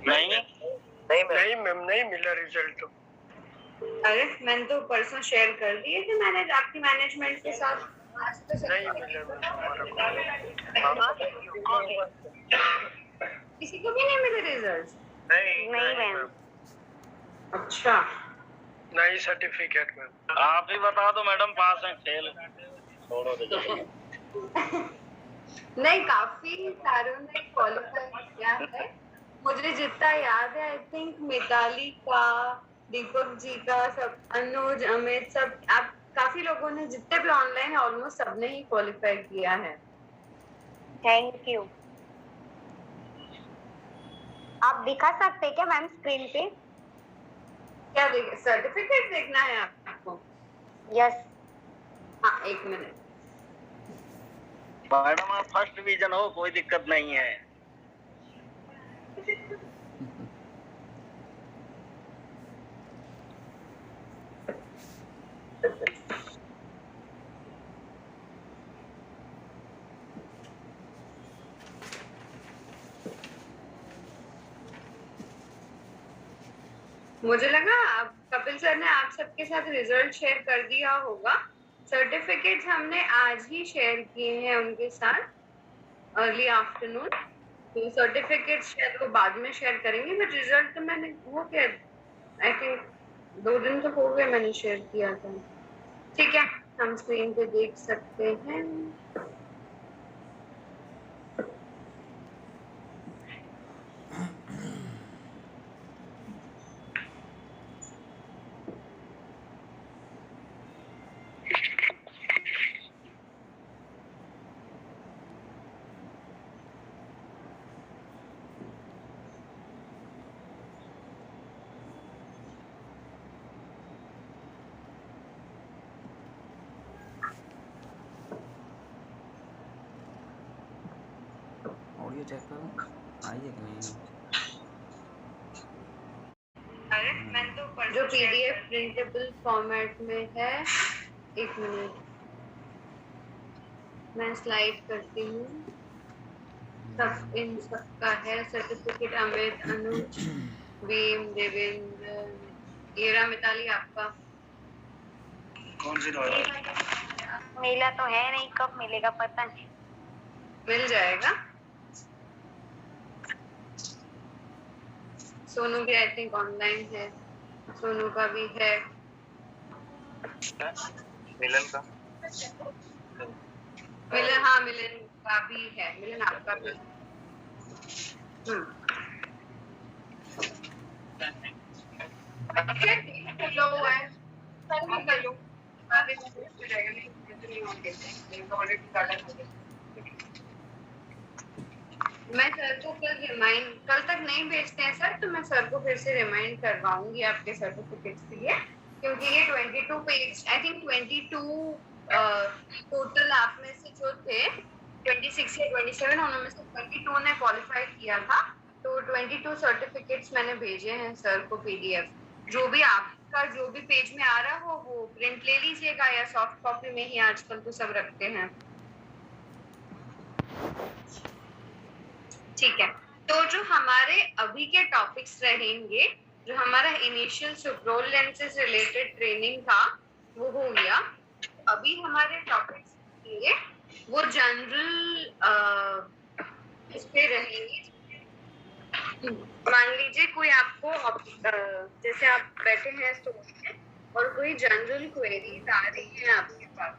नहीं नहीं मैम, नहीं मिला रिजल्ट तो। अरे मैंने तो परसों शेयर कर दिए थे मैंने आपकी मैनेजमेंट के साथ। आज तो नहीं मिला मैम हमारा किसी को भी नहीं मिले रिजल्ट? नहीं मैम। अच्छा, नहीं सर्टिफिकेट मैम। आप ही बता दो मैडम, पास है फेल? छोड़ो दीजिए। नहीं, काफी सारों ने क्वालिफाई किया है। मुझे जितना याद है, आई थिंक मिताली का, दीपक जी का, सब, अनुज, अमित, सब, आप काफी लोगों ने, जितने भी ऑनलाइन है ऑलमोस्ट सबने ही क्वालिफाई किया है। Thank you. आप दिखा सकते हैं क्या मैम स्क्रीन पे? क्या सर्टिफिकेट देखना है आपको? यस। हाँ, एक मिनट। मैडम आप फर्स्ट डिवीजन हो, कोई दिक्कत नहीं है। मुझे लगा आप, कपिल सर ने आप सबके साथ रिजल्ट शेयर कर दिया होगा। सर्टिफिकेट्स हमने आज ही शेयर किए हैं उनके साथ, अर्ली आफ्टरनून। तो सर्टिफिकेट शेयर वो बाद में शेयर करेंगे, बट रिजल्ट तो मैंने वो क्या, आई थिंक 2 दिन तो हो गए मैंने शेयर किया था। ठीक है, हम स्क्रीन पे देख सकते हैं। ऑडियो चेक करो, आई है कि नहीं? अरे मैं तो जो पीडीएफ प्रिंटेबल फॉर्मेट में है, एक मिनट मैं स्लाइड करती हूँ। सब इन सबका है सर्टिफिकेट। अमित, अनुज, भीम, देवेंद्र, ये रहा मिताली आपका। कौन सी मिला तो है नहीं, कब मिलेगा पता नहीं। मिल जाएगा। सोनू भी आई थिंक ऑनलाइन है, सोनू का भी है। मिलन का? मिलन, हाँ मिलन का भी है, मिलन आपका भी। मैं सर को कल तक नहीं भेजते हैं सर, तो मैं सर को फिर से रिमाइंड करवाऊंगी आपके सर्टिफिकेट्स के लिए, क्योंकि ये 22 पेज, आई थिंक 22 टोटल आप में से जो थे 26 या 27, उनमें से 22 ने क्वालिफाई किया था। तो 22 सर्टिफिकेट्स मैंने भेजे हैं सर को पीडीएफ। जो भी आपका जो भी पेज में आ रहा हो वो प्रिंट ले लीजिएगा, या सॉफ्ट कॉपी में ही आजकल तो सब रखते हैं। ठीक है, तो जो हमारे अभी के टॉपिक्स रहेंगे, जो हमारा इनिशियल सुप्रोल लेंसेज रिलेटेड ट्रेनिंग था वो हो गया। अभी हमारे टॉपिक्स रहेंगे वो जनरल इस पे रहेंगे। मान लीजिए कोई आपको जैसे आप बैठे हैं स्टोर और कोई जनरल क्वेरीज आ रही है आपके पास,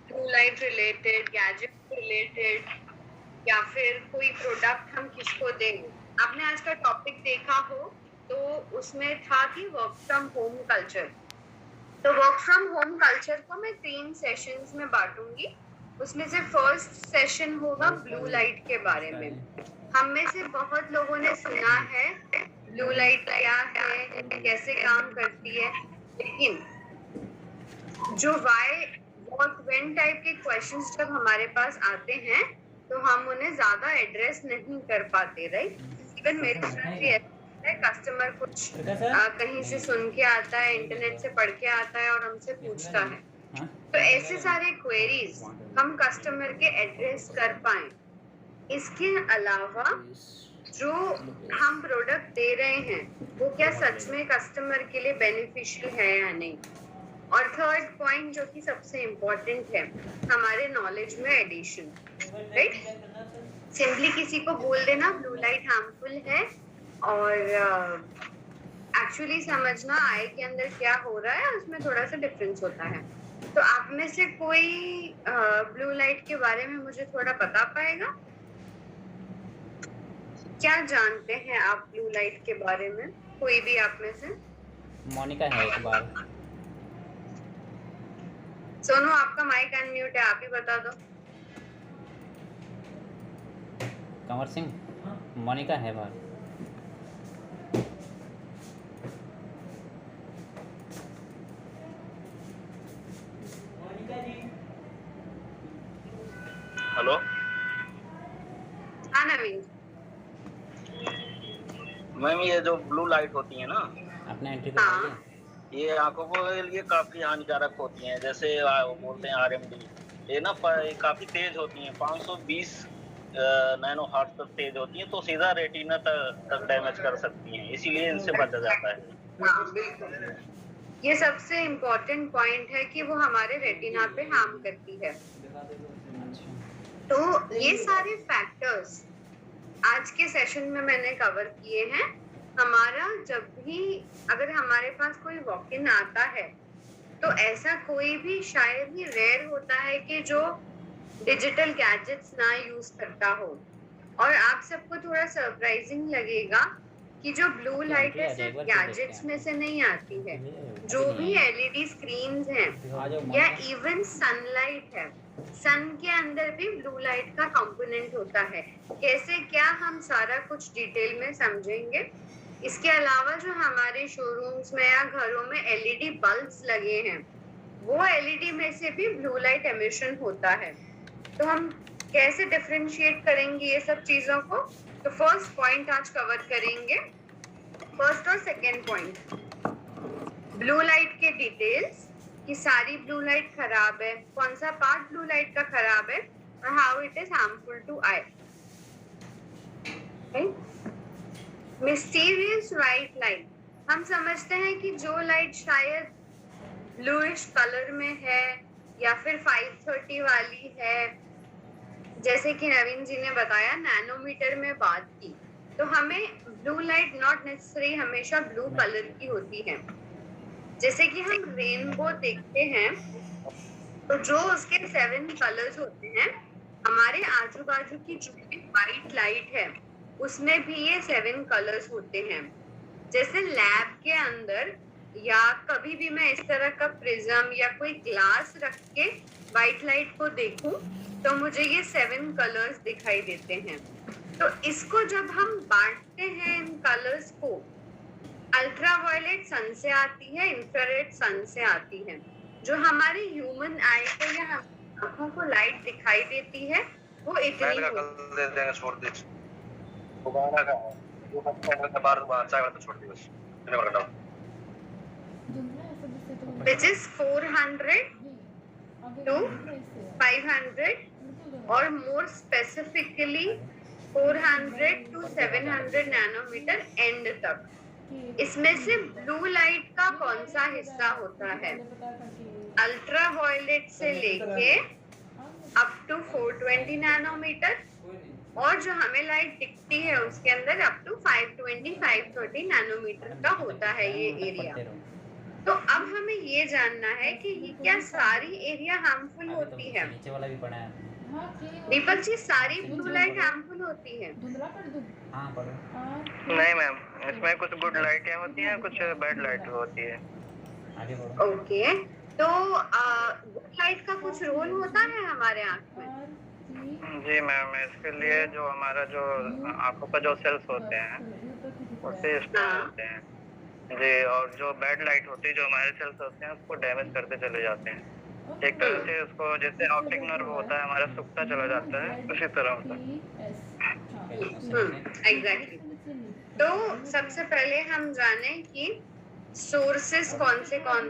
blue light related, gadget related, या फिर कोई प्रोडक्ट हम किसको देंगे। आपने आज का टॉपिक देखा हो तो उसमें था कि वर्क फ्रॉम होम कल्चर। तो वर्क फ्रॉम होम कल्चर को मैं 3 सेशंस में बांटूंगी। उसमें से फर्स्ट सेशन होगा ब्लू लाइट के बारे में। हम में से बहुत लोगों ने सुना है ब्लू लाइट क्या है, कैसे काम करती है, लेकिन जो व्हाई, व्हाट, व्हेन टाइप के क्वेश्चंस जब हमारे पास आते हैं तो हम उन्हें ज्यादा एड्रेस नहीं कर पाते, राइट। इवन मेरे साथ भी है, कस्टमर कुछ कहीं से सुन के आता है, इंटरनेट से पढ़ के आता है और हमसे पूछता है, तो ऐसे सारे क्वेरीज हम कस्टमर के एड्रेस कर पाए। इसके अलावा जो हम प्रोडक्ट दे रहे हैं वो क्या सच में कस्टमर के लिए बेनिफिशियल है या नहीं। और थर्ड पॉइंट जो कि सबसे इम्पोर्टेंट है, हमारे नॉलेज में एडिशन, राइट। सिंपली किसी को बोल देना ब्लू लाइट हार्मफुल है और एक्चुअली समझना आई के अंदर क्या हो रहा है उसमें थोड़ा सा डिफरेंस होता है। तो आप में से कोई ब्लू लाइट के बारे में मुझे थोड़ा बता पाएगा? क्या जानते हैं आप ब्लू लाइट के बारे में, कोई भी आप में से? मोनिका है एक बार। सोनू आपका माइक अनम्यूट है, आप ही बता दो। कंवर सिंह, मोनिका है बार। हेलो हाँ नवीन। मैम, ये जो ब्लू लाइट होती है ना, अपने एंट्री हाँ। पे ये आंखों के लिए काफी हानिकारक होती हैं। जैसे वो बोलते हैं RMD, ये ना ये काफी तेज होती हैं, 520 नैनो हर्ट्ज तक तेज होती हैं, तो सीधा रेटिना तक डैमेज कर सकती हैं, इसीलिए इनसे बचा जाता है। हाँ बिल्कुल, ये सबसे इम्पोर्टेंट पॉइंट है कि वो हमारे रेटिना पे हार्म करती है। तो ये सारे फैक्टर्स आज के सेशन में मैंने कवर किए हैं। हमारा जब भी अगर हमारे पास कोई वॉक इन आता है तो ऐसा कोई भी शायद ही रेयर होता है कि जो डिजिटल गैजेट्स ना यूज करता हो। और आप सबको थोड़ा सरप्राइजिंग लगेगा कि जो ब्लू लाइट है सिर्फ गैजेट्स में से नहीं आती है, जो भी LED स्क्रीन्स हैं या इवन सनलाइट है, सन के अंदर भी ब्लू लाइट का कंपोनेंट होता है। कैसे क्या हम सारा कुछ डिटेल में समझेंगे। इसके अलावा जो हमारे शोरूम्स में या घरों में LED बल्ब्स लगे हैं, वो LED में से भी ब्लू लाइट एमिशन होता है। तो हम कैसे डिफरेंशिएट करेंगे ये सब चीजों को? तो फर्स्ट पॉइंट आज कवर करेंगे, फर्स्ट और सेकेंड पॉइंट, ब्लू लाइट के डिटेल्स कि सारी ब्लू लाइट खराब है, कौन सा पार्ट ब्लू लाइट का खराब है और how it is harmful to eye. Mysterious white light, हम समझते हैं कि जो लाइट शायद ब्लूइश कलर में है या फिर 530 वाली है, जैसे कि नवीन जी ने बताया नैनोमीटर में बात की, तो हमें ब्लू लाइट नॉट नेसेसरी हमेशा ब्लू कलर की होती है। जैसे कि हम रेनबो देखते हैं तो जो उसके 7 कलर्स होते हैं, हमारे आजू बाजू की जो भी व्हाइट लाइट है उसमें भी ये 7 कलर्स होते हैं। जैसे लैब के अंदर या कभी भी मैं इस तरह का प्रिज्म या कोई ग्लास रख के व्हाइट लाइट को देखूं तो मुझे ये 7 कलर्स दिखाई देते हैं। तो इसको जब हम बांटते हैं इन कलर्स को, अल्ट्रावायलेट सन से आती है, इंफ्रारेड सन से आती है। जो हमारे ह्यूमन आई को या आंखों को लाइट दिखाई देती है वो इतनी which is 400 to 500 और more specifically 400 to 700 nanometre and तक। इसमें से ब्लू लाइट का कौन सा हिस्सा होता है? अल्ट्रा वायलेट से लेके अप टू 420 नैनोमीटर, और जो हमें लाइट दिखती है उसके अंदर अप टू 520-530 नैनोमीटर का होता है ये एरिया। तो अब हमें ये जानना है कि ये क्या सारी एरिया हार्मफुल होती है? नीचे वाला भी पड़ा है। दीपक जी, सारी ब्लू लाइट हार्मफुल होती है? हाँ पढ़ो। नहीं मैम, इसमें कुछ गुड लाइटें होती हैं, कुछ बैड लाइट होती है। आगे बढ़ो। ओके, तो गुड लाइट का कुछ रोल होता है हमारे आँख में? जी मैम, इसके लिए जो हमारा जो आंखों का जो सेल्स होते हैं उससे स्टोर होते हैं जी, और जो बैड लाइट होती है जो हमारे सेल्स होते हैं उसको डैमेज करते चले जाते हैं। एक तरह से उसको जैसे ऑप्टिक नर्व होता है हमारा सूखता चला जाता है, उसी तरह होता है। एग्जैक्टली। तो सबसे पहले हम जाने कि सोर्सेस कौन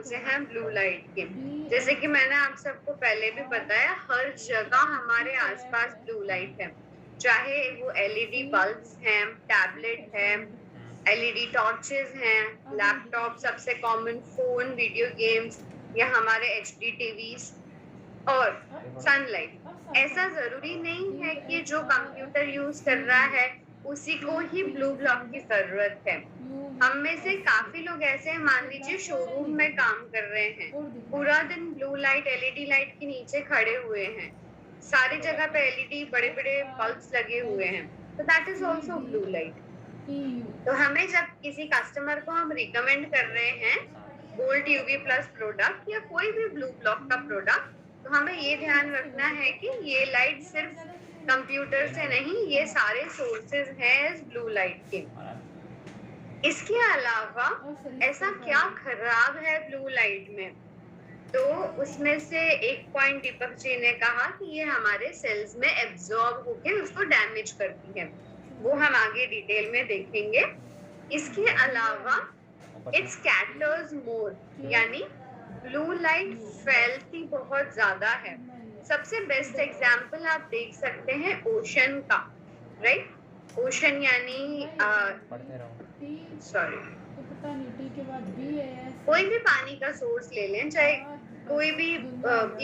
से हैं ब्लू लाइट के। जैसे कि मैंने आप सबको पहले भी बताया, हर जगह हमारे आसपास ब्लू लाइट है। चाहे वो एलईडी बल्ब्स हैं, टैबलेट है, एलईडी टॉर्चेस हैं, लैपटॉप, सबसे कॉमन फोन, वीडियो गेम्स या हमारे एचडी टीवीज और सनलाइट। ऐसा जरूरी नहीं है कि जो कंप्यूटर यूज कर रहा है उसी को ही ब्लू ब्लॉक की जरूरत है। हम में से काफी लोग ऐसे हैं, मान लीजिए शोरूम में काम कर रहे हैं, पूरा दिन ब्लू लाइट, एलईडी लाइट के नीचे खड़े हुए हैं, सारी जगह पे एलईडी बड़े बड़े बल्ब्स लगे हुए हैं, तो that is also blue light. तो हमें जब किसी कस्टमर को हम रिकमेंड कर रहे हैं गोल्ड यूवी प्लस प्रोडक्ट या कोई भी ब्लू ब्लॉक का प्रोडक्ट, तो हमें ये ध्यान रखना है कि ये लाइट सिर्फ कंप्यूटर से नहीं, ये सारे सोर्सेज हैं इस ब्लू लाइट के। इसके अलावा ऐसा क्या खराब है ब्लू लाइट में, तो उसमें से एक पॉइंट दीपक जी ने कहा कि ये हमारे सेल्स में एब्जॉर्ब होकर उसको डैमेज करती है, वो हम आगे डिटेल में देखेंगे। इसके अलावा इट स्कैटर्स मोर, यानी ब्लू लाइट फैलती बहुत ज्यादा है। सबसे बेस्ट एग्जांपल आप देख सकते हैं ओशन का, राइट? ओशन यानी सॉरी कोई भी पानी का सोर्स ले लें, चाहे कोई भी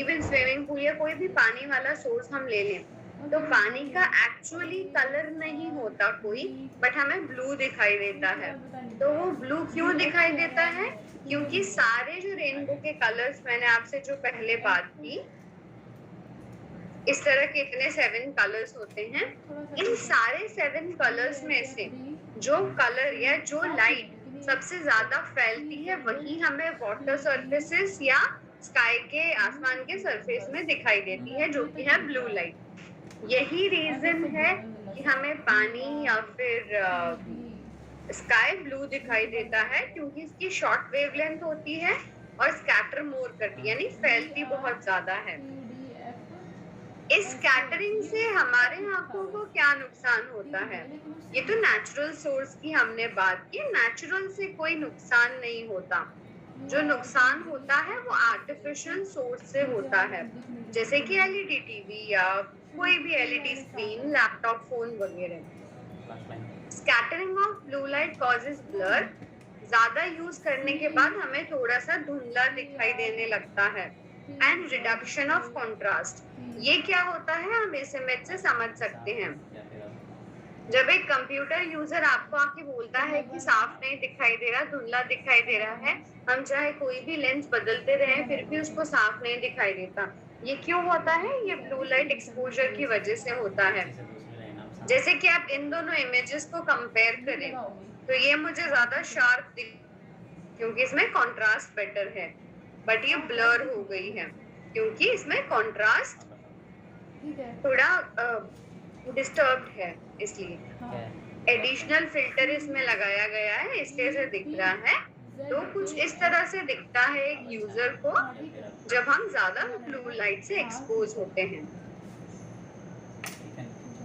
इवन स्विमिंग पूल या कोई भी पानी वाला सोर्स हम ले लें, तो पानी का एक्चुअली कलर नहीं होता कोई, बट हमें ब्लू दिखाई देता है। तो वो ब्लू क्यों दिखाई देता है? क्योंकि सारे जो रेनबो के कलर्स, मैंने आपसे जो पहले बात की, इस तरह के इतने 7 कलर्स होते हैं, इन सारे 7 कलर्स में से जो कलर या जो लाइट सबसे ज्यादा फैलती है वही हमें वाटर सरफेसेस या स्काई के, आसमान के सरफेस में दिखाई देती है, जो कि है ब्लू लाइट। यही रीजन है कि हमें पानी या फिर स्काई ब्लू दिखाई देता है, क्योंकि इसकी शॉर्ट वेवलेंथ होती है और स्कैटर मोर करती है, यानी फैलती बहुत ज्यादा है। इस स्कैटरिंग से हमारे आंखों को क्या नुकसान होता है? ये तो नेचुरल सोर्स की हमने बात की, नेचुरल से कोई नुकसान नहीं होता। जो नुकसान होता है वो आर्टिफिशियल सोर्स से होता है, जैसे कि एलईडी टीवी या कोई भी एलईडी स्क्रीन, लैपटॉप, फोन वगैरह। Scattering of blue light causes blur. ज्यादा यूज करने के बाद हमें थोड़ा सा धुंधला दिखाई देने लगता है। And reduction of contrast. ये क्या होता है हम इस इमेज से समझ सकते हैं। जब एक कंप्यूटर यूजर आपको आके बोलता है कि साफ नहीं दिखाई दे रहा, धुंधला दिखाई दे रहा है, हम चाहे कोई भी लेंस बदलते रहे फिर भी उसको साफ नहीं दिखाई देता, ये क्यों होता है? ये ब्लू लाइट एक्सपोजर की वजह से होता है। जैसे कि आप इन दोनों इमेजेस को कंपेयर करें, तो ये मुझे ज्यादा शार्प क्योंकि इसमें कॉन्ट्रास्ट बेटर है, बट ये ब्लर हो गई है क्योंकि इसमें कॉन्ट्रास्ट थोड़ा डिस्टर्ब्ड है, इसलिए एडिशनल फिल्टर इसमें लगाया गया है, इसके से दिख रहा है। तो कुछ इस तरह से दिखता है एक यूजर को जब हम ज्यादा ब्लू लाइट से एक्सपोज होते हैं।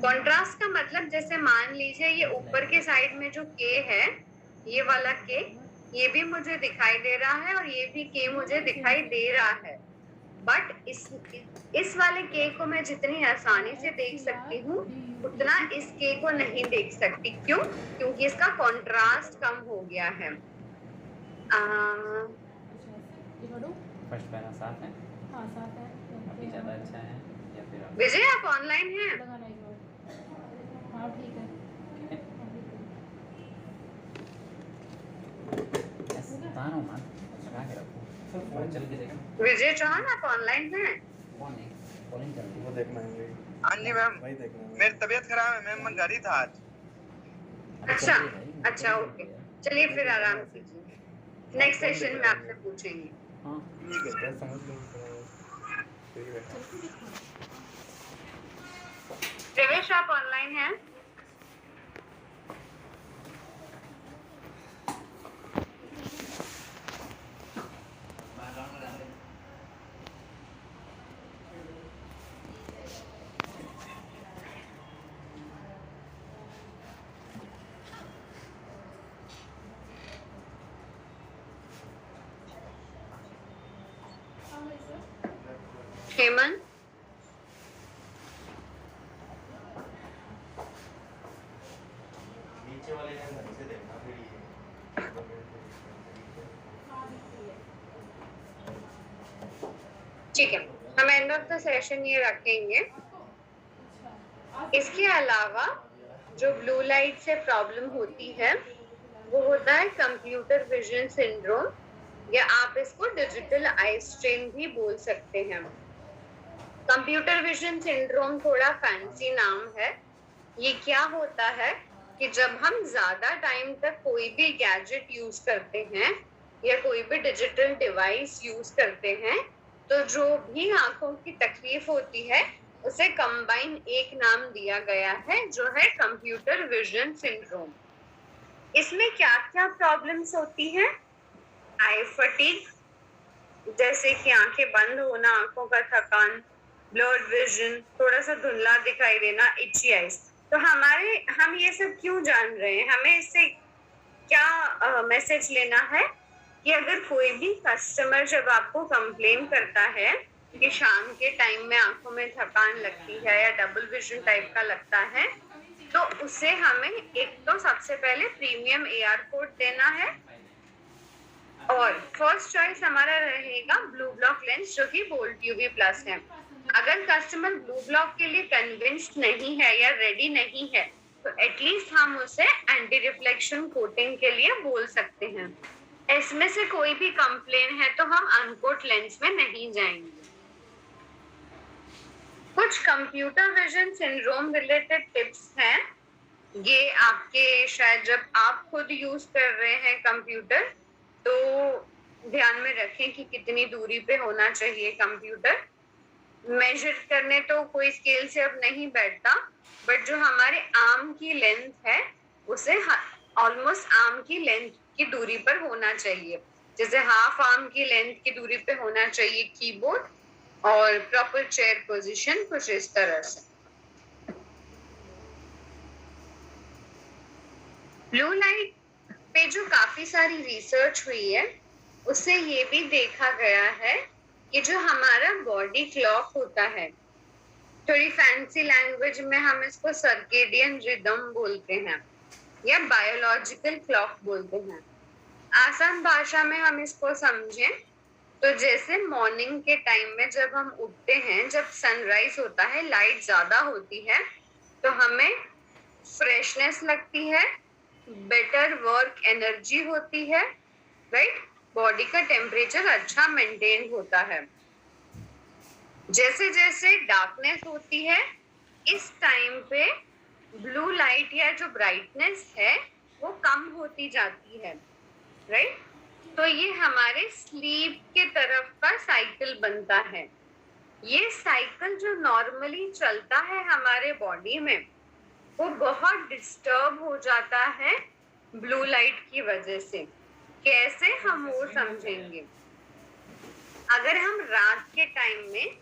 कॉन्ट्रास्ट का मतलब, जैसे मान लीजिए ये ऊपर के साइड में जो के है, ये वाला के, ये भी मुझे दिखाई दे रहा है और ये भी के मुझे दिखाई दे रहा है, बट इस वाले के को मैं जितनी आसानी से देख सकती हूँ उतना इस के को नहीं देख सकती। क्यों? क्योंकि इसका कॉन्ट्रास्ट कम हो गया है। फर्स्ट पैरा साफ है? हाँ साफ है। अभी ज़्यादा अच्छा है या फिर आप... विजय आप ऑनलाइन हैं? हाँ ठीक है। तानो मान लगा के रखो और चल के देखो। विजय चौहान आप ऑनलाइन हैं? कौन है? कॉलिंग कर रही है। वो देखना है। हाँ जी मैम, वही देखना है। मेरी तबीयत खराब है मैम, मैं घर ही था आज। अच्छा अच्छा, ओके, चलिए फिर आराम कीजिए, नेक्स्ट सेशन में आपसे पूछेंगे। हाँ ठीक है। क्या समझ लो ठीक है। प्रवेश आप ऑनलाइन हैं? हेमंत ठीक है, हम एंड ऑफ द सेशन ये रखेंगे। इसके अलावा जो ब्लू लाइट से प्रॉब्लम होती है वो होता है कंप्यूटर विजन सिंड्रोम, या आप इसको डिजिटल आई स्ट्रेन भी बोल सकते हैं। कंप्यूटर विजन सिंड्रोम थोड़ा फैंसी नाम है। ये क्या होता है कि जब हम ज्यादा टाइम तक कोई भी गैजेट यूज करते हैं या कोई भी डिजिटल डिवाइस यूज करते हैं, तो जो भी आंखों की तकलीफ होती है उसे कंबाइन एक नाम दिया गया है, जो है कंप्यूटर विजन सिंड्रोम। इसमें क्या क्या प्रॉब्लम्स होती हैं? आई फटीग, जैसे कि आंखें बंद होना, आंखों का थकान, ब्लर्ड विजन, थोड़ा सा धुंधला दिखाई देना, इची आईज। तो हम ये सब क्यों जान रहे हैं? हमें इससे क्या मैसेज लेना है कि अगर कोई भी कस्टमर जब आपको कंप्लेन करता है कि शाम के टाइम में आंखों में थकान लगती है या डबल विजन टाइप का लगता है, तो उसे हमें एक तो सबसे पहले प्रीमियम AR कोड देना है, और फर्स्ट चॉइस हमारा रहेगा ब्लू ब्लॉक लेंस, जो कि बोल्ट यूवी प्लस है। अगर कस्टमर ब्लू ब्लॉक के लिए कन्विंस्ड नहीं है या रेडी नहीं है, तो एटलीस्ट हम उसे एंटी रिफ्लेक्शन कोटिंग के लिए बोल सकते हैं। इसमें से कोई भी कंप्लेन है तो हम अनकोट लेंस में नहीं जाएंगे। कुछ computer vision syndrome related tips हैं। ये आपके शायद जब आप खुद यूज कर रहे हैं कंप्यूटर, तो ध्यान में रखें कि कितनी दूरी पे होना चाहिए कंप्यूटर। मेजर करने तो कोई स्केल से अब नहीं बैठता, बट जो हमारे आर्म की लेंथ है उसे ऑलमोस्ट आर्म की लेंथ की दूरी पर होना चाहिए। जैसे हाफ आर्म की लेंथ की दूरी पे होना चाहिए कीबोर्ड, और प्रॉपर चेयर पोजीशन कुछ इस तरह से। ब्लू लाइट पे जो काफी सारी रिसर्च हुई है, उससे ये भी देखा गया है कि जो हमारा बॉडी क्लॉक होता है, थोड़ी फैंसी लैंग्वेज में हम इसको सर्केडियन रिदम बोलते हैं या बायोलॉजिकल क्लॉक बोलते हैं। आसान भाषा में हम इसको समझें तो जैसे मॉर्निंग के टाइम में जब हम उठते हैं, जब सनराइज होता है, लाइट ज्यादा होती है, तो हमें फ्रेशनेस लगती है, बेटर वर्क एनर्जी होती है, राइट? बॉडी का टेम्परेचर अच्छा मेंटेन होता है। जैसे जैसे डार्कनेस होती है, इस टाइम पे ब्लू लाइट या जो ब्राइटनेस है वो कम होती जाती है, राइट? तो ये हमारे स्लीप के तरफ का साइकिल बनता है। ये साइकिल जो नॉर्मली चलता है हमारे बॉडी में, वो बहुत डिस्टर्ब हो जाता है ब्लू लाइट की वजह से। कैसे, हम वो समझेंगे। अगर हम रात के टाइम में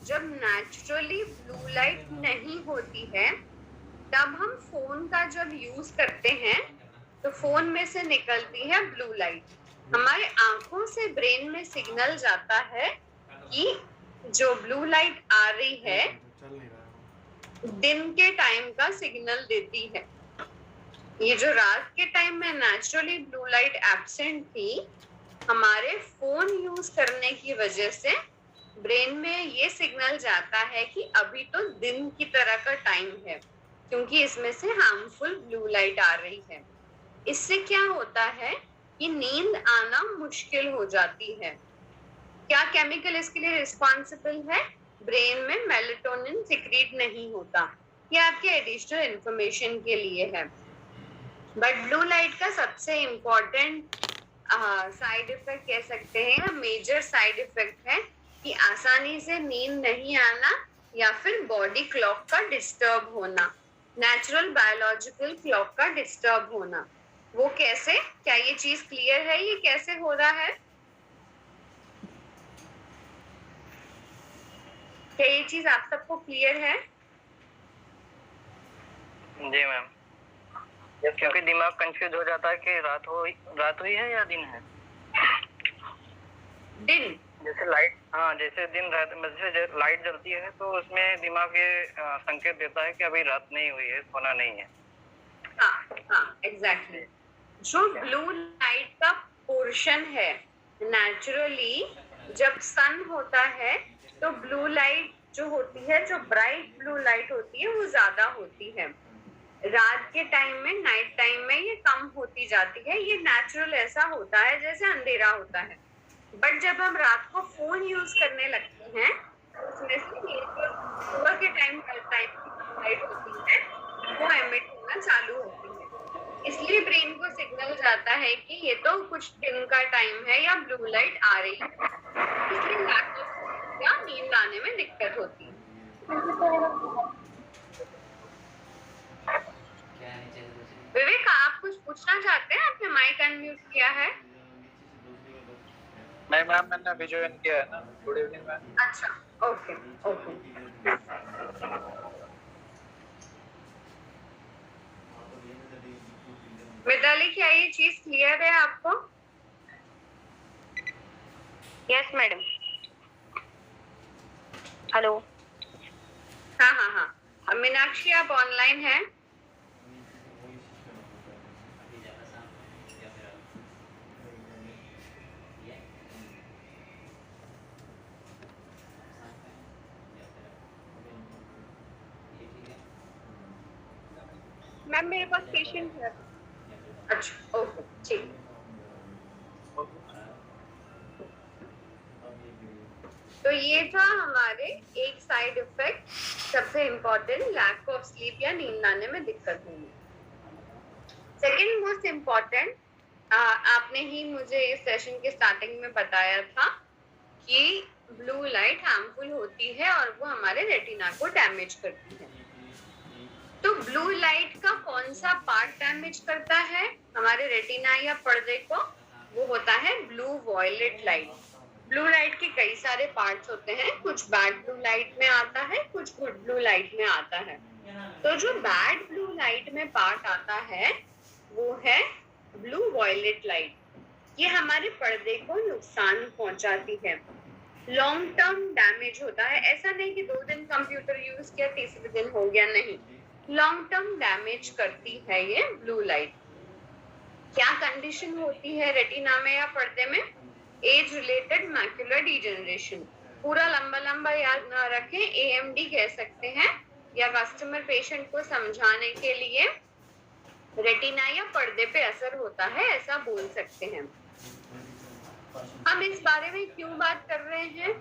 जब नेचुरली ब्लू लाइट नहीं होती है, तब हम फोन का जब यूज करते हैं तो फोन में से निकलती है ब्लू लाइट। हमारे आंखों से ब्रेन में सिग्नल जाता है कि जो ब्लू लाइट आ रही है दिन के टाइम का सिग्नल देती है। ये जो रात के टाइम में नेचुरली ब्लू लाइट एब्सेंट थी, हमारे फोन यूज करने की वजह से ब्रेन में ये सिग्नल जाता है कि अभी तो दिन की तरह का टाइम है, क्योंकि इसमें से हार्मफुल ब्लू लाइट आ रही है। इससे क्या होता है कि नींद आना मुश्किल हो जाती है। क्या केमिकल इसके लिए रिस्पॉन्सिबल है? ब्रेन में मेलेटोनिन सिक्रीट नहीं होता। ये आपके एडिशनल इंफॉर्मेशन के लिए है। बट ब्लू लाइट का सबसे इम्पोर्टेंट साइड इफेक्ट कह सकते हैं, या मेजर साइड इफेक्ट है कि आसानी से नींद नहीं आना या फिर बॉडी क्लॉक का डिस्टर्ब होना, नेचुरल बायोलॉजिकल क्लॉक का डिस्टर्ब होना। वो कैसे? क्या ये चीज क्लियर है? ये कैसे हो रहा है? क्या ये चीज आप सबको क्लियर है? जी मैम, क्योंकि दिमाग कंफ्यूज हो जाता है कि रात हुई है या दिन है। दिन जैसे लाइट, हाँ जैसे दिन रात जैसे लाइट जलती है तो उसमें दिमाग ये संकेत देता है कि अभी रात नहीं हुई है, सोना नहीं है। हाँ एग्जैक्टली। जो ब्लू लाइट का पोर्शन है नेचुरली जब सन होता है तो ब्लू लाइट जो होती है, जो ब्राइट ब्लू लाइट होती है, वो ज्यादा होती है। रात के टाइम में, नाइट टाइम में ये कम होती जाती है। ये नेचुरल ऐसा होता है जैसे अंधेरा होता है। बट जब हम रात को फोन यूज करने लगते हैं, उसमें से ये जो सुबह के टाइम लाइट होती है वो एमिट होना चालू होती है। इसलिए ब्रेन को सिग्नल जाता है कि ये तो कुछ दिन का टाइम है या ब्लू लाइट आ रही है, इसलिए रात को या नींद आने में दिक्कत होती है। विवेक, आप कुछ पूछना चाहते हैं? आपने माइक अनम्यूट किया है। नहीं मैम, मैंने अभी ज्वाइन किया है ना। Good evening ma'am. अच्छा, ओके ओके। मिताली, क्या ये चीज क्लियर है आपको? Yes madam. हेलो। हाँ हाँ हाँ। मीनाक्षी, आप ऑनलाइन हैं? मैम, मेरे पास पेशेंट है। अच्छा, ओके, ठीक। तो ये था हमारे एक साइड इफेक्ट, सबसे इम्पोर्टेंट, लैक ऑफ स्लीप या नींद आने में दिक्कत होगी। सेकेंड मोस्ट इम्पोर्टेंट, आपने ही मुझे इस सेशन के स्टार्टिंग में बताया था कि ब्लू लाइट हार्मफुल होती है और वो हमारे रेटिना को डैमेज करती है। तो ब्लू लाइट का कौन सा पार्ट डैमेज करता है हमारे रेटिना या पर्दे को? वो होता है blue violet light. Blue light के कई सारे पार्ट्स होते हैं, कुछ बैड ब्लू लाइट में आता है, कुछ गुड ब्लू लाइट में आता है। तो जो बैड ब्लू लाइट में पार्ट आता है वो है ब्लू वॉयलेट लाइट। ये हमारे पर्दे को नुकसान पहुंचाती है, लॉन्ग टर्म डैमेज होता है। ऐसा नहीं कि 2 दिन कंप्यूटर यूज किया तीसरे दिन हो गया, नहीं, लॉन्ग टर्म डैमेज करती है ये ब्लू लाइट। क्या कंडीशन होती है रेटिना में या पर्दे में? Age related macular degeneration. पूरा लंबा लंबा याद ना रखें, AMD कह सकते हैं, या कस्टमर पेशेंट को समझाने के लिए रेटिना या पर्दे पे असर होता है ऐसा बोल सकते हैं। हम इस बारे में क्यों बात कर रहे हैं?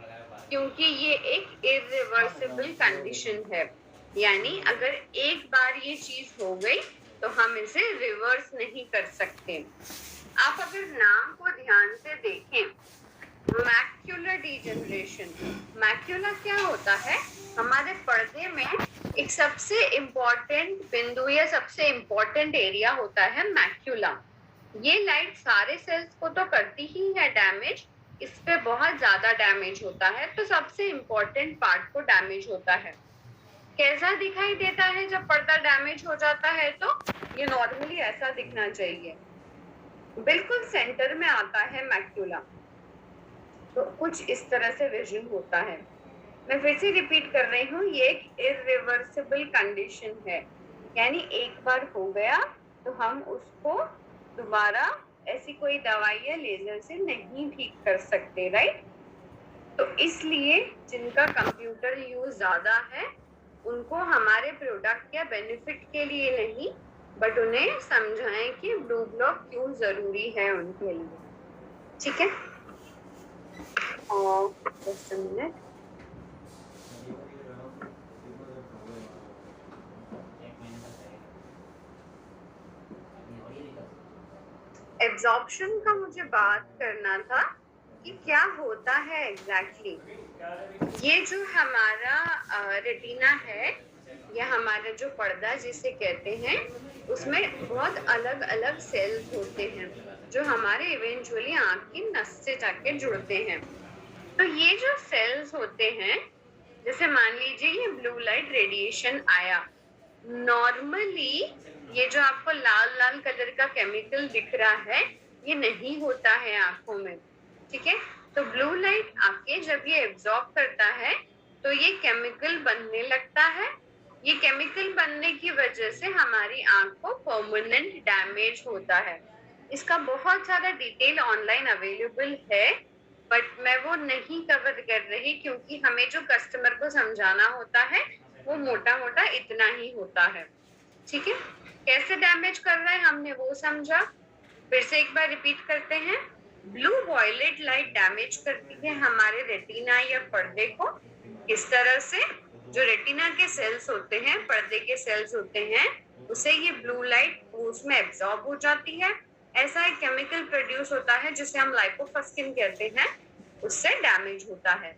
क्योंकि ये एक इरिवर्सिबल कंडीशन है, यानी अगर एक बार ये चीज हो गई तो हम इसे रिवर्स नहीं कर सकते। आप अगर नाम को ध्यान से देखें, मैक्युलर डिजेनरेशन, मैक्युला क्या होता है? हमारे पर्दे में एक सबसे इम्पोर्टेंट बिंदु या सबसे इम्पोर्टेंट एरिया होता है मैक्युला। ये लाइट सारे सेल्स को तो करती ही है डैमेज, इस पे बहुत ज्यादा डैमेज होता है, तो सबसे इम्पोर्टेंट पार्ट को डैमेज होता है। कैसा दिखाई देता है जब पर्दा डैमेज हो जाता है? तो ये नॉर्मली ऐसा दिखना चाहिए, बिल्कुल सेंटर में आता है मैक्युला, तो कुछ इस तरह से विजन होता है। मैं फिर से रिपीट कर रही हूँ, ये एक इरिवर्सिबल कंडीशन है, यानी एक बार हो गया तो हम उसको दोबारा ऐसी कोई दवाई या लेजर से नहीं ठीक कर सकते, राइट? तो इसलिए जिनका कंप्यूटर यूज ज्यादा है उनको हमारे प्रोडक्ट या बेनिफिट के लिए नहीं, बट उन्हें समझाएं कि ब्लू ब्लॉक क्यों जरूरी है उनके लिए, ठीक है? और just a minute. एब्जॉर्प्शन का मुझे बात करना था कि क्या होता है एग्जैक्टली। ये जो हमारा रेटिना है या हमारा जो पर्दा जिसे कहते हैं, उसमें बहुत अलग अलग सेल्स होते हैं जो हमारे इवेंचुअली आँख की नस से जाके जुड़ते हैं। तो ये जो सेल्स होते हैं, जैसे मान लीजिए ये ब्लू लाइट रेडिएशन आया, नॉर्मली ये जो आपको लाल लाल कलर का केमिकल दिख रहा है ये नहीं होता है आंखों में, ठीक है? तो ब्लू लाइट आके जब ये एब्जॉर्ब करता है तो ये केमिकल बनने लगता है। ये केमिकल बनने की वजह से हमारी आंख को परमानेंट डैमेज होता है। इसका बहुत सारा डिटेल ऑनलाइन अवेलेबल है, बट मैं वो नहीं कवर कर रही क्योंकि हमें जो कस्टमर को समझाना होता है वो मोटा मोटा इतना ही होता है। ठीक है, कैसे डैमेज कर रहा है हमने वो समझा। फिर से एक बार रिपीट करते हैं। ब्लू वॉयलेट लाइट डैमेज करती है हमारे रेटिना या पर्दे को। किस तरह से? जो रेटिना के सेल्स होते हैं, पर्दे के सेल्स होते हैं, उसे ये ब्लू लाइट उसमें एब्जॉर्ब हो जाती है। ऐसा एक केमिकल प्रोड्यूस होता है जिसे हम लाइपोफस्किन कहते हैं, उससे डैमेज होता है।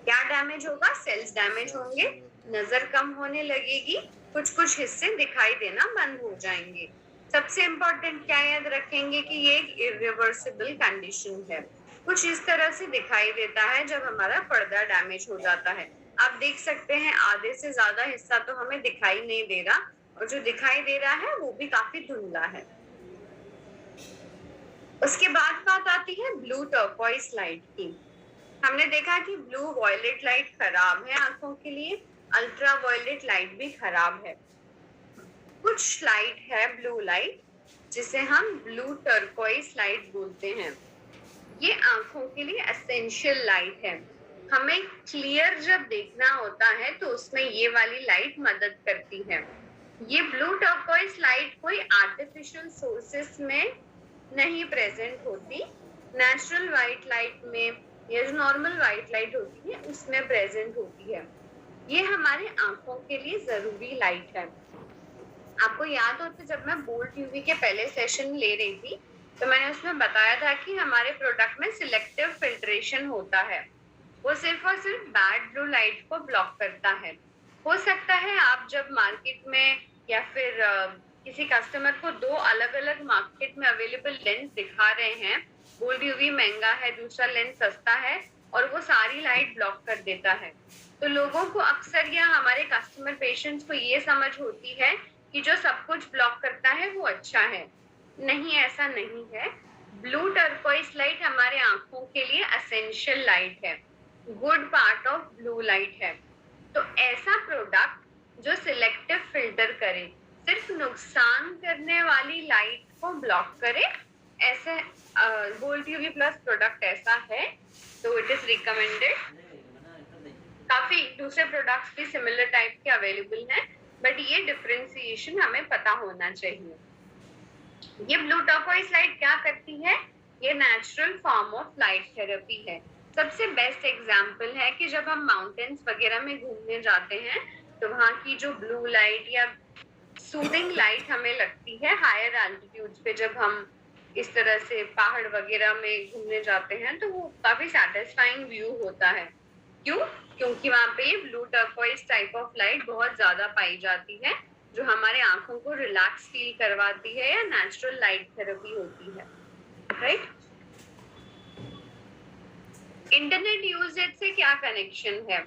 क्या डैमेज होगा? सेल्स डैमेज होंगे, नजर कम होने लगेगी, कुछ कुछ हिस्से दिखाई देना बंद हो जाएंगे। सबसे इम्पोर्टेंट क्या याद रखेंगे कि ये एक इरिवर्सिबल कंडीशन है। कुछ इस तरह से दिखाई देता है जब हमारा पर्दा डैमेज हो जाता है। आप देख सकते हैं आधे से ज्यादा हिस्सा तो हमें दिखाई नहीं दे रहा, और जो दिखाई दे रहा है वो भी काफी धुंधला है। उसके बाद बात आती है ब्लू टर्कोइज लाइट की। हमने देखा कि ब्लू वॉयलेट लाइट खराब है आंखों के लिए, अल्ट्रा वॉयलेट लाइट भी खराब है। कुछ लाइट है ब्लू लाइट जिसे हम ब्लू टर्कोइज लाइट बोलते हैं। ये आंखों के लिए एसेंशियल लाइट है। हमें क्लियर जब देखना होता है तो उसमें ये वाली लाइट मदद करती है। ये ब्लू टर्कोइज लाइट कोई आर्टिफिशियल सोर्सेस में नहीं प्रेजेंट होती, नेचुरल व्हाइट लाइट में या जो नॉर्मल व्हाइट लाइट होती है उसमें प्रेजेंट होती है। ये हमारे आंखों के लिए जरूरी लाइट है। आपको याद हो तो जब मैं बोल्ट यूवी के पहले सेशन ले रही थी तो मैंने उसमें बताया था कि हमारे प्रोडक्ट में सिलेक्टिव फिल्ट्रेशन होता है। वो सिर्फ और सिर्फ बैड ब्लू लाइट को ब्लॉक करता है। हो सकता है आप जब मार्केट में या फिर किसी कस्टमर को दो अलग अलग मार्केट में अवेलेबल लेंस दिखा रहे हैं, बोल्ट यूवी महंगा है, दूसरा लेंस सस्ता है, और वो सारी लाइट ब्लॉक कर देता है, तो लोगों को अक्सर या हमारे कस्टमर पेशेंट्स को ये समझ होती है कि जो सब कुछ ब्लॉक करता है वो अच्छा है। नहीं, ऐसा नहीं है। ब्लू टर्कोइज लाइट हमारे आंखों के लिए एसेंशियल लाइट है, good part of blue light है। तो ऐसा प्रोडक्ट जो सिलेक्टिव फिल्टर करे, सिर्फ नुकसान करने वाली लाइट को ब्लॉक करे, ऐसे बोल्ट यूवी प्लस प्रोडक्ट ऐसा है, तो इट इज रिकमेंडेड। काफी दूसरे प्रोडक्ट्स भी सिमिलर टाइप के अवेलेबल हैं, बट ये डिफरेंशिएशन हमें पता होना चाहिए। ये ब्लू टर्कोइज लाइट क्या करती है? ये natural form of light therapy है। सबसे बेस्ट एग्जांपल है कि जब हम माउंटेन्स वगैरह में घूमने जाते हैं तो वहाँ की जो ब्लू लाइट या सूदिंग लाइट हमें लगती है हायर एल्टीट्यूड्स पे, जब हम इस तरह से पहाड़ वगैरह में घूमने जाते हैं तो वो काफी सैटिस्फाइंग व्यू होता है। क्यों? क्योंकि वहाँ पे blue turquoise type of light बहुत ज्यादा पाई जाती है जो हमारे आंखों को रिलैक्स फील करवाती है, या नेचुरल लाइट थेरेपी होती है, राइट? इंटरनेट यूजेज से क्या कनेक्शन है?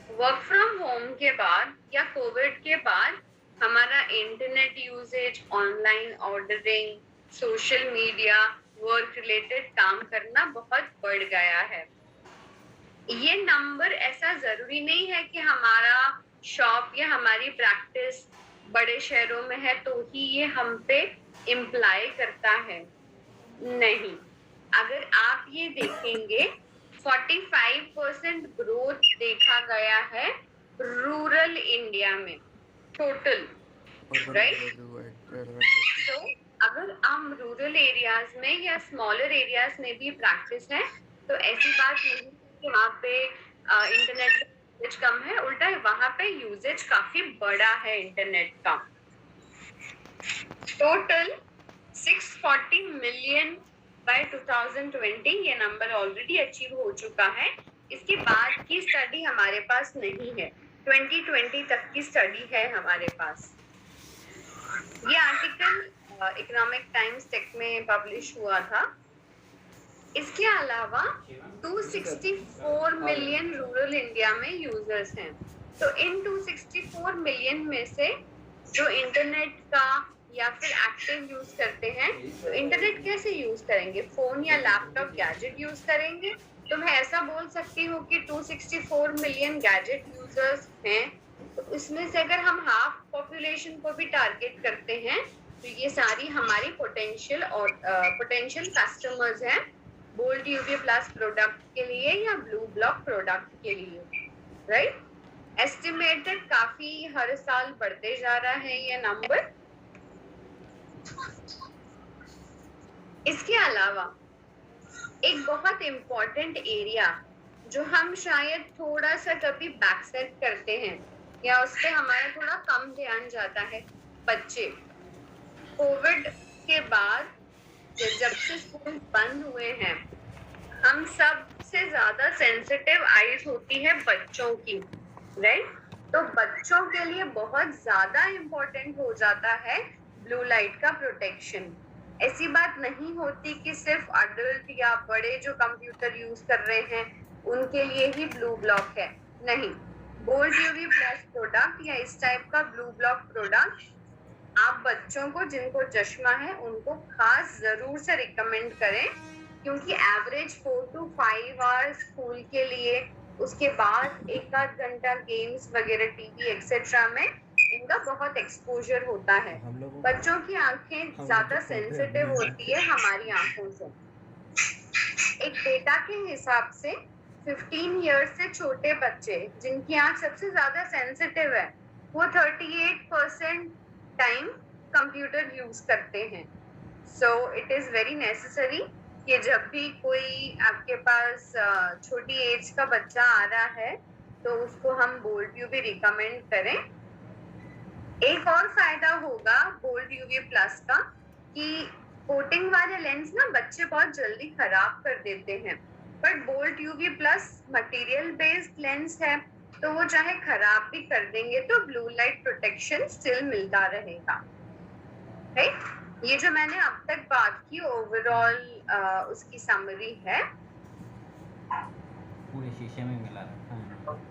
वर्क फ्रॉम होम के बाद या कोविड के बाद हमारा internet usage, online ordering, social media, work related काम करना बहुत बढ़ गया है। ये नंबर ऐसा जरूरी नहीं है कि हमारा शॉप या हमारी प्रैक्टिस बड़े शहरों में है तो ही ये हम पे इम्प्लाई करता है। नहीं, अगर आप ये देखेंगे 45% ग्रोथ देखा गया है रूरल इंडिया में टोटल, राइट? तो अगर हम रूरल एरियाज में या स्मॉलर एरियाज में भी प्रैक्टिस है तो ऐसी बात नहीं कि वहाँ पे इंटरनेट यूजेज कम है, उल्टा वहाँ पे यूजेज काफी बड़ा है इंटरनेट का। टोटल 640 मिलियन बाय 2020 ये नंबर ऑलरेडी अचीव हो चुका है। इसके बाद की स्टडी हमारे पास नहीं है, 2020 तक की स्टडी है हमारे पास। ये आर्टिकल इकोनॉमिक टाइम्स टेक में पब्लिश हुआ था। इसके अलावा 264 मिलियन रूरल इंडिया में यूजर्स हैं। तो इन 264 मिलियन में से जो इंटरनेट का या फिर एक्टिव यूज करते हैं, तो इंटरनेट कैसे यूज करेंगे? फोन या लैपटॉप गैजेट यूज करेंगे। तो मैं ऐसा बोल सकती हूँ कि 264 मिलियन गैजेट यूजर्स हैं, तो इसमें से अगर हम हाफ पॉपुलेशन को भी टारगेट करते हैं तो ये सारी हमारी पोटेंशियल कस्टमर्स हैं बोल्ट यूवी प्लस प्रोडक्ट के लिए या ब्लू ब्लॉक प्रोडक्ट के लिए, राइट? एस्टिमेटेड काफी हर साल बढ़ते जा रहा है ये नंबर। इसके अलावा एक बहुत इम्पोर्टेंट एरिया जो हम शायद थोड़ा सा कभी बैकसेट करते हैं या उस पे हमारा थोड़ा कम ध्यान जाता है, बच्चे। कोविड के बाद जब से स्कूल बंद हुए हैं, हम सबसे ज्यादा सेंसिटिव आईज होती है बच्चों की, राइट? तो बच्चों के लिए बहुत ज्यादा इम्पोर्टेंट हो जाता है ब्लू लाइट का प्रोटेक्शन। ऐसी बात नहीं होती कि सिर्फ अडल्ट या बड़े जो कंप्यूटर यूज कर रहे हैं उनके लिए ही ब्लू ब्लॉक है, नहीं। बोल्ट यूवी प्लस प्रोडक्ट या इस टाइप का ब्लू ब्लॉक प्रोडक्ट आप बच्चों को जिनको चश्मा है उनको खास जरूर से रिकमेंड करें, क्योंकि एवरेज 4 to 5 आवर्स स्कूल के लिए, उसके बाद 1-8 घंटा गेम्स वगैरह टीवी एक्सेट्रा में इनका बहुत एक्सपोजर होता है। बच्चों की आंखें ज्यादा सेंसिटिव होती है हमारी आंखों से। एक डेटा के हिसाब से 15 इयर्स से छोटे बच्चे जिनकी आंख सबसे ज्यादा सेंसिटिव है, वो 38% टाइम कंप्यूटर यूज करते हैं। So it is very necessary कि जब भी कोई आपके पास छोटी एज का बच्चा आ रहा है तो उसको हम बोल्ट यूवी रिकमेंड करें। एक और फायदा होगा बोल्ट यूवी प्लस का कि कोटिंग वाले लेंस ना बच्चे बहुत जल्दी खराब कर देते हैं, but bolt UV plus material based lens है तो वो चाहे खराब भी कर देंगे तो ब्लू लाइट प्रोटेक्शन स्टिल मिलता रहेगा, राइट? ये जो मैंने अब तक बात की ओवरऑल उसकी समरी है। पूरे शीशे में मिला रखा है।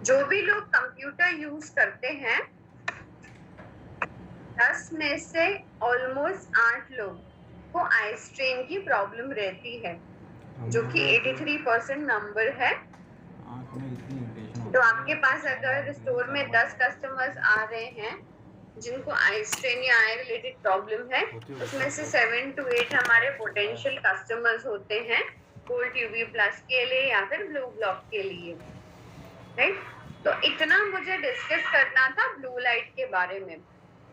जो भी लोग कंप्यूटर यूज करते हैं 10 में से ऑलमोस्ट 8 लोग को आई स्ट्रेन की प्रॉब्लम रहती है, जो कि 83% नंबर है। तो आपके पास अगर स्टोर में 10 कस्टमर्स आ रहे हैं जिनको आई स्ट्रेन या आई रिलेटेड प्रॉब्लम है, उसमें से 7 to 8 हमारे पोटेंशियल कस्टमर्स होते हैं बोल्ट यूवी प्लस के लिए या फिर ब्लू ब्लॉक के लिए, राइट? तो इतना मुझे डिस्कस करना था ब्लू लाइट के बारे में।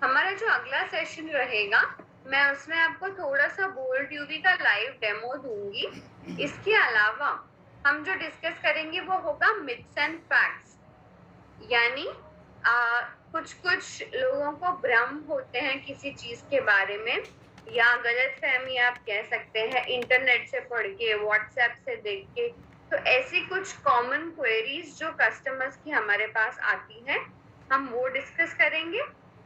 हमारा जो अगला सेशन रहेगा मैं उसमें आपको थोड़ा सा बोल्ट यूवी का लाइव डेमो दूंगी। इसके अलावा हम जो डिस्कस करेंगे वो होगा मिथ्स एंड फैक्ट्स, यानी कुछ लोगों को भ्रम होते हैं किसी चीज के बारे में या गलतफहमी आप कह सकते हैं इंटरनेट से पढ़ के, व्हाट्सएप से देख के। तो ऐसी कुछ कॉमन क्वेरीज जो कस्टमर्स की हमारे पास आती हैं हम वो डिस्कस करेंगे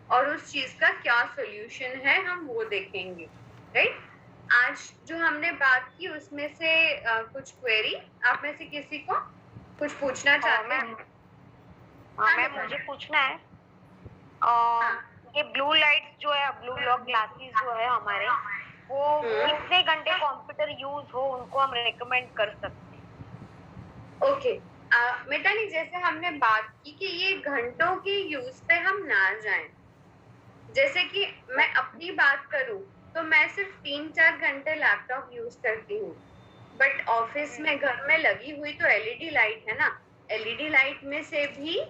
और उस चीज का क्या सॉल्यूशन है हम वो देखेंगे, राइट? आज जो हमने बात की उसमें से कुछ क्वेरी आप में से किसी को कुछ पूछना चाहते हैं? हाँ मैम, मुझे पूछना है ये ब्लू लाइट्स जो है, ब्लू ब्लॉक ग्लासेस जो है हमारे, वो कितने घंटे कंप्यूटर यूज हो उनको हम रेकमेंड कर सकते हैं? ओके मिताली, जैसे हमने बात की कि ये घंटों के यूज पे हम ना जाएं। जैसे कि मैं अपनी बात करूं तो मैं सिर्फ 3-4 घंटे लैपटॉप यूज करती हूँ, बट ऑफिस में घर में लगी हुई तो एलईडी लाइट है ना, एलईडी लाइट में से भी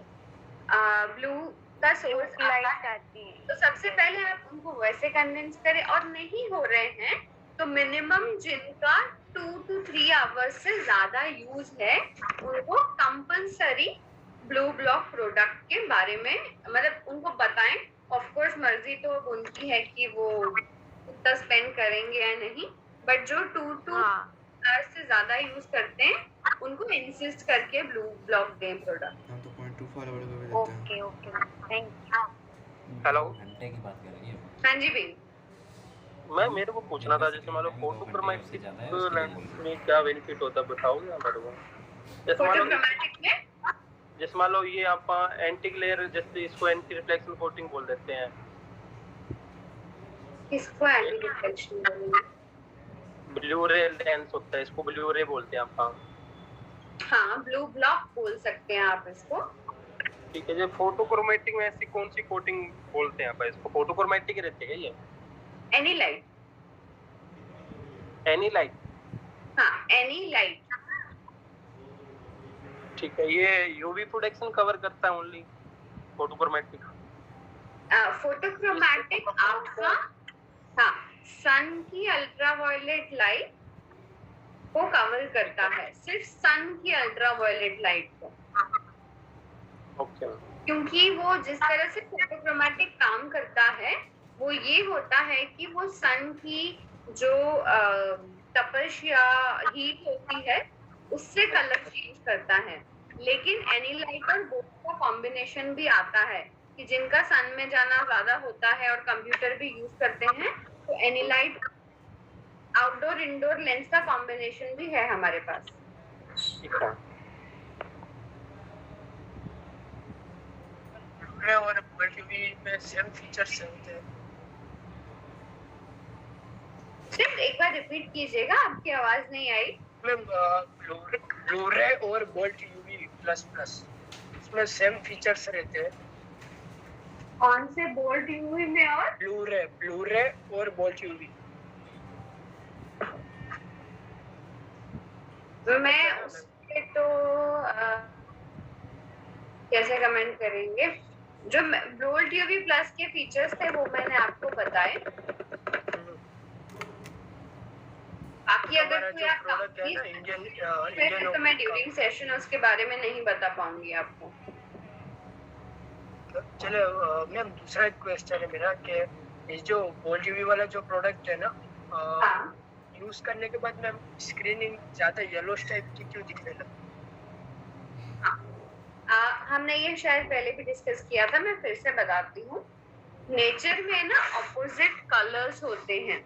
ब्लू का सोर्स लाइट आती है। तो सबसे पहले आप उनको वैसे कन्विंस करें, और नहीं हो रहे हैं तो मिनिमम जिनका 2 to 3 आवर्स से ज्यादा यूज है उनको कंपल्सरी ब्लू ब्लॉक प्रोडक्ट के बारे में मतलब उनको बताएं। ऑफ कोर्स मर्जी तो अब उनकी है कि वो कितना स्पेंड करेंगे या नहीं, बट जो 2 to 3 आवर्स से ज्यादा यूज करते हैं उनको इंसिस्ट करके ब्लू ब्लॉक दें प्रोडक्ट। हम तो 0.25 वाला भी देते हैं। Okay thank you. हेलो, घंटे की बात कर रही है। हाँ जी भाई, मैं मेरे को पूछना था जैसे मान लो फोटोक्रोमैटिक लेंस में क्या बेनिफिट होता है बताओगे आप मेरे को? फोटोक्रोमैटिक में जैसे मान लो ये आप एंटी ग्लेयर, जैसे इसको एंटी रिफ्लेक्शन कोटिंग बोल देते हैं, इसको एंटी रिफ्लेक्शन बोलेंगे। ब्लू रे लेंस होता है, इसको ब्लू रे बोलते हैं आप। हाँ, ब्लू ब्लॉक बोल सकते हैं आप इसको। ठीक है, जो फोटोक्रोमैटिक में ऐसी कौन सी कोटिंग बोलते हैं आप इसको? फोटोक्रोमैटिक रहती है ये? Any light. Any light? हाँ, एनी लाइट। ठीक है, ये यूवी प्रोटेक्शन कवर करता है ओनली फोटोक्रोमैटिक? फोटोक्रोमैटिक आपका, हाँ, सन की अल्ट्रावायलेट लाइट को कवर करता है, सिर्फ सन की अल्ट्रावायलेट लाइट को। ओके। क्योंकि वो जिस तरह से फोटोक्रोमैटिक काम करता है वो ये होता है कि वो सन की जो तपश या हीट होती है उससे कलर चेंज करता है। लेकिन एनी लाइट और बोथ का कॉम्बिनेशन भी आता है कि जिनका सन में जाना ज्यादा होता है और कंप्यूटर भी यूज करते हैं तो any light outdoor indoor lens का कॉम्बिनेशन भी है हमारे पास। ठीक है। और टीवी में सेम फीचर्स होते हैं। सिर्फ एक बार रिपीट कीजिएगा, आपकी आवाज नहीं आई। मैम ब्लू-रे और बोल्ट यूवी प्लस प्लस इसमें सेम फीचर्स रहते हैं। कौन से बोल्ट यूवी में और ब्लू-रे और बोल्ट यूवी? मैं उसके तो कैसे कमेंट करेंगे। जो बोल्ट यूवी प्लस के फीचर्स थे वो मैंने आपको बताए। बाकी अगर कोई आप तो मैं ड्यूरिंग सेशन उसके बारे में नहीं बता पाऊंगी आपको। चलो मैम, दूसरा एक क्वेश्चन है मेरा कि ये जो बोल्ट यूवी वाला जो प्रोडक्ट है ना, यूज करने के बाद मैम स्क्रीनिंग ज्यादा येलोइश टाइप की क्यों दिखने लगती? हमने ये शायद पहले भी डिस्कस किया था, मैं फिर से बताती हूँ। नेचर में ना ऑपोजिट कलर्स होते हैं।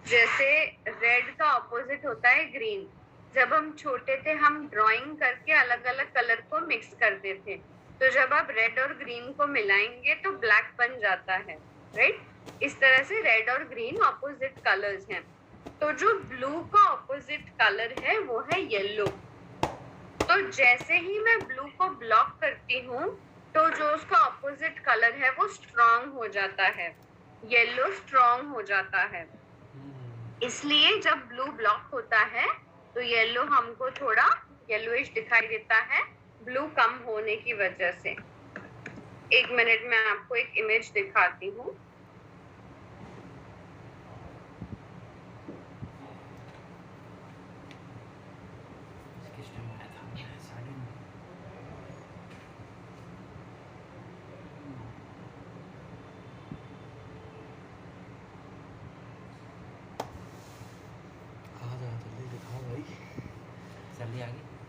जैसे रेड का ऑपोजिट होता है ग्रीन। जब हम छोटे थे हम ड्राइंग करके अलग अलग कलर को मिक्स करते थे, तो जब आप रेड और ग्रीन को मिलाएंगे तो ब्लैक बन जाता है, राइट? इस तरह से रेड और ग्रीन ऑपोजिट कलर्स हैं। तो जो ब्लू का ऑपोजिट कलर है वो है येलो। तो जैसे ही मैं ब्लू को ब्लॉक करती हूँ तो जो उसका ऑपोजिट कलर है वो स्ट्रॉन्ग हो जाता है, येलो स्ट्रॉन्ग हो जाता है। इसलिए जब ब्लू ब्लॉक होता है तो येलो हमको थोड़ा येलोइश दिखाई देता है, ब्लू कम होने की वजह से। एक मिनट में आपको एक इमेज दिखाती हूँ।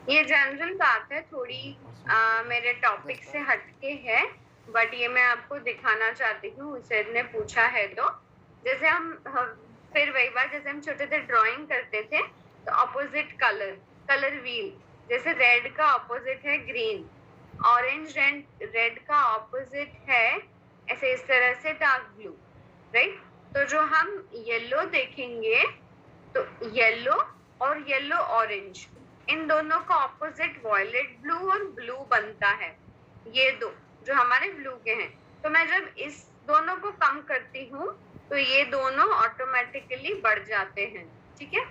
ये जनरल बात है, थोड़ी मेरे टॉपिक से हटके है, बट ये मैं आपको दिखाना चाहती हूँ। सर ने पूछा है तो जैसे हम फिर वही बात, जैसे हम छोटे थे ड्राइंग करते थे तो ऑपोजिट कलर व्हील, जैसे रेड का ऑपोजिट है ग्रीन, ऑरेंज एंड रेड का ऑपोजिट है ऐसे इस तरह से डार्क ब्लू, राइट? तो जो हम येलो देखेंगे तो येलो और येलो ऑरेंज, इन दोनों का ऑपोजिट वॉयलेट ब्लू और ब्लू बनता है। ये दो जो हमारे ब्लू के हैं, तो मैं जब इस दोनों को कम करती हूँ तो ये दोनों ऑटोमेटिकली बढ़ जाते हैं, ठीक है?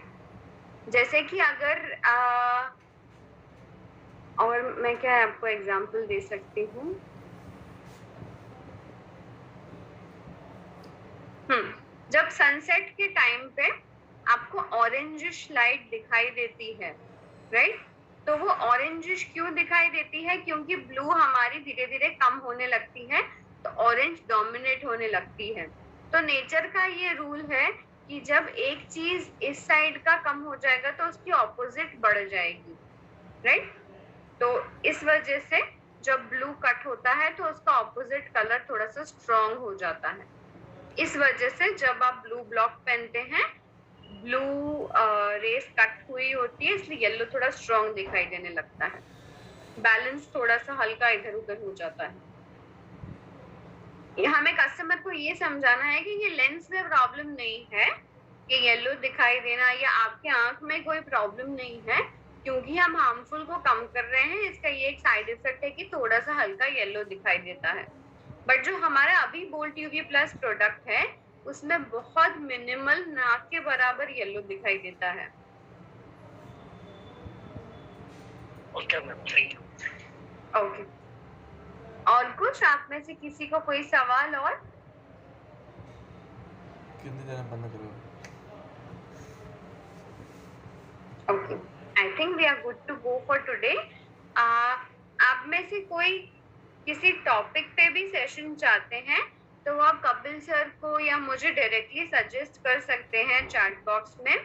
जैसे कि अगर और मैं क्या आपको एग्जांपल दे सकती हूँ। जब सनसेट के टाइम पे आपको ऑरेंजिश लाइट दिखाई देती है, राइट? तो वो ऑरेंजिश क्यों दिखाई देती है? क्योंकि ब्लू हमारी धीरे धीरे कम होने लगती है तो ऑरेंज डोमिनेट होने लगती है। तो नेचर का ये रूल है कि जब एक चीज इस साइड का कम हो जाएगा तो उसकी ऑपोजिट बढ़ जाएगी, राइट? तो इस वजह से जब ब्लू कट होता है तो उसका ऑपोजिट कलर थोड़ा सा स्ट्रॉन्ग हो जाता है। इस वजह से जब आप ब्लू ब्लॉक पहनते हैं, ब्लू रेस कट हुई होती है, इसलिए येलो थोड़ा स्ट्रॉन्ग दिखाई देने लगता है, बैलेंस थोड़ा सा हल्का इधर उधर हो जाता है। हमें कस्टमर को ये समझाना है कि ये लेंस में प्रॉब्लम नहीं है कि येलो दिखाई देना, या आपके आंख में कोई प्रॉब्लम नहीं है, क्योंकि हम हार्मफुल को कम कर रहे हैं। इसका ये एक साइड इफेक्ट है कि थोड़ा सा हल्का येलो दिखाई देता है। बट जो हमारा अभी बोल्ट यूवी प्लस प्रोडक्ट है उसमें बहुत मिनिमल, ना के बराबर येलो दिखाई देता है। Okay ma'am, thank you. Okay, और कुछ आप में से किसी को कोई सवाल? और कितनी देर में बंद करोगे? Okay, I think we are good to go for today. आप में से कोई किसी टॉपिक पे भी सेशन चाहते हैं तो आप कपिल सर को या मुझे डायरेक्टली सजेस्ट कर सकते हैं चैट बॉक्स में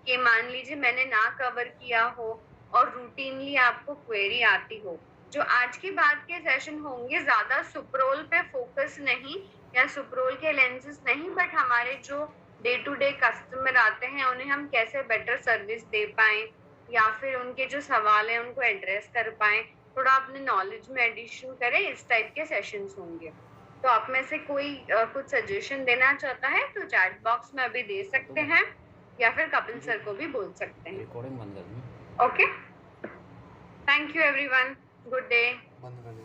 कि मान लीजिए मैंने ना कवर किया हो और रूटीनली आपको क्वेरी आती हो। जो आज के बाद के सेशन होंगे ज्यादा सुप्रोल पे फोकस नहीं या सुप्रोल के लेंसेज नहीं, बट हमारे जो डे टू डे कस्टमर आते हैं उन्हें हम कैसे बेटर सर्विस दे पाएं या फिर उनके जो सवाल हैं उनको एड्रेस कर पाएं, थोड़ा अपने नॉलेज में एडिशन करें, इस टाइप के सेशंस होंगे। तो आप में से कोई कुछ सजेशन देना चाहता है तो चैट बॉक्स में अभी दे सकते हैं या फिर कपिल सर को भी बोल सकते हैं। रिकॉर्डिंग बंद कर दूं? Okay, thank you everyone, good day. बंद कर